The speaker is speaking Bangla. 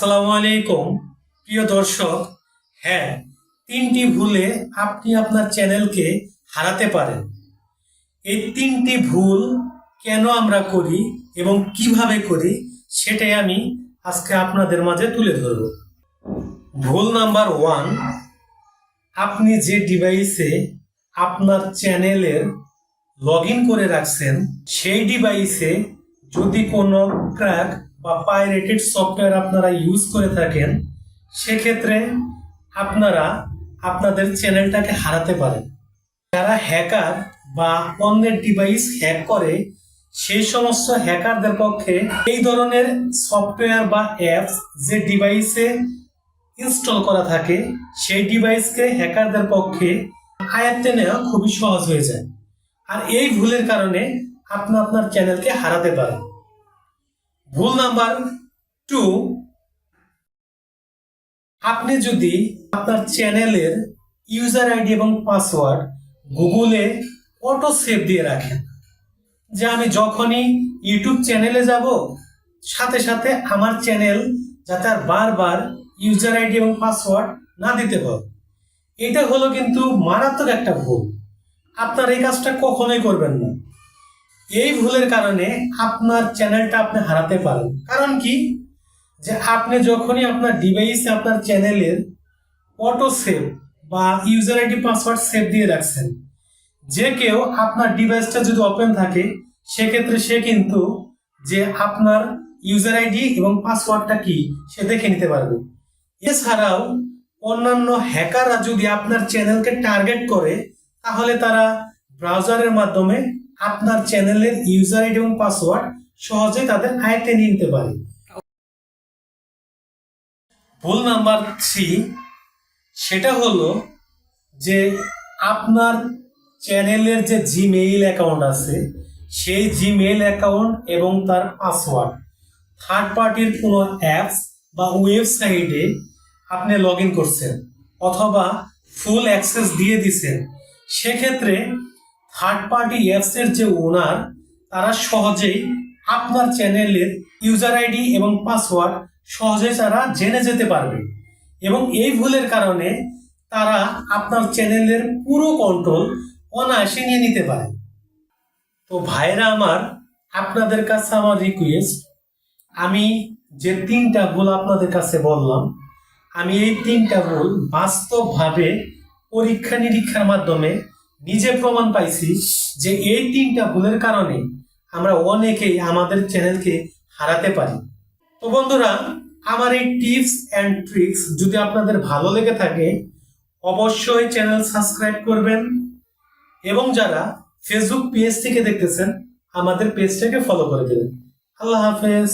আসসালামু আলাইকুম প্রিয় দর্শক। হ্যাঁ, তিনটি ভুলে আপনি আপনার চ্যানেলকে হারাতে পারেন। এই তিনটি ভুল কেন আমরা করি এবং কিভাবে করি সেটাই আমি আজকে আপনাদের মাঝে তুলে ধরব। ভুল নাম্বার 1, আপনি যে ডিভাইসে আপনার চ্যানেলের লগ ইন করে রাখছেন সেই ডিভাইসে যদি কোনো ক্র্যাক বা পাইরেটেড সফটওয়্যার আপনারা ইউজ করে থাকেন, সেক্ষেত্রে আপনারা আপনাদের চ্যানেলটাকে হারাতে পারেন। যারা হ্যাকার বা অন্যের ডিভাইস হ্যাক করে, সেই সমস্ত হ্যাকারদের পক্ষে এই ধরনের সফটওয়্যার বা অ্যাপস যে ডিভাইসে ইনস্টল করা থাকে সেই ডিভাইসকে হ্যাকারদের পক্ষে আয়ত্তে নেওয়া খুবই সহজ হয়ে যায়। আর এই ভুলের কারণে আপনি আপনার চ্যানেলকে হারাতে পারেন। ভুল নাম্বার 2, আপনি যদি আপনার চ্যানেলের ইউজার আইডি এবং পাসওয়ার্ড গুগলে অটো সেভ দিয়ে রাখেন, যে আমি যখনই ইউটিউব চ্যানেলে যাব সাথে সাথে আমার চ্যানেল যাতে আর বারবার ইউজার আইডি এবং পাসওয়ার্ড না দিতে হয়, এটা হলো কিন্তু মারাত্মক একটা ভুল। আপনার এই কাজটা কখনোই করবেন না। এই ভুলের কারণে আপনার চ্যানেলটা আপনি হারাতে পারেন। কারণ কি, যে আপনি যখনই আপনার ডিভাইসে আপনার চ্যানেলের অটো সেভ বা ইউজার আইডি পাসওয়ার্ড সেভ দিয়ে রাখছেন, যে কেউ আপনার ডিভাইসটা যদি ওপেন থাকে সেক্ষেত্রে সে কিন্তু যে আপনার ইউজার আইডি এবং পাসওয়ার্ডটা কি সে দেখে নিতে পারবে। এছাড়াও অন্যান্য হ্যাকাররা যদি আপনার চ্যানেলকে টার্গেট করে, তাহলে তারা ব্রাউজারের মাধ্যমে আপনার চ্যানেলের ইউজার আইডি এবং পাসওয়ার্ড সহজে তাদের আয়ত্তে নিয়ে নিতে পারে। ভুল নাম্বার 3, সেটা হলো যে আপনার চ্যানেলের যে জিমেইল অ্যাকাউন্ট আছে সেই জিমেইল অ্যাকাউন্ট এবং তার পাসওয়ার্ড থার্ড পার্টির কোনো অ্যাপস বা ওয়েবসাইটে আপনি লগ ইন করছেন অথবা ফুল অ্যাক্সেস দিয়ে দিছেন। সেক্ষেত্রে থার্ড পার্টি অ্যাপসের যে ওনার, তারা সহজেই আপনার চ্যানেলের ইউজার আইডি এবং পাসওয়ার্ড সহজেই তারা জেনে যেতে পারবে এবং এই ভুলের কারণে তারা আপনার চ্যানেলের পুরো কন্ট্রোল অনায়াসে নিয়ে নিতে পারে। তো ভাইরা আমার, আপনাদের কাছে আমার রিকোয়েস্ট, আমি যে 3টা ভুল আপনাদের কাছে বললাম, আমি এই 3টা ভুল বাস্তবভাবে পরীক্ষা নিরীক্ষার মাধ্যমে নিজে প্রমাণ পাইছি যে এই 3টা ভুলের কারণে আমরা অনেকেই আমাদের চ্যানেলকে হারাতে পারি। তো বন্ধুরা, আমার এই টিপস অ্যান্ড ট্রিক্স যদি আপনাদের ভালো লেগে থাকে অবশ্যই চ্যানেল সাবস্ক্রাইব করবেন এবং যারা ফেসবুক পেজ থেকে দেখতেছেন আমাদের পেজটাকে ফলো করে দেবেন। আল্লাহ হাফেজ।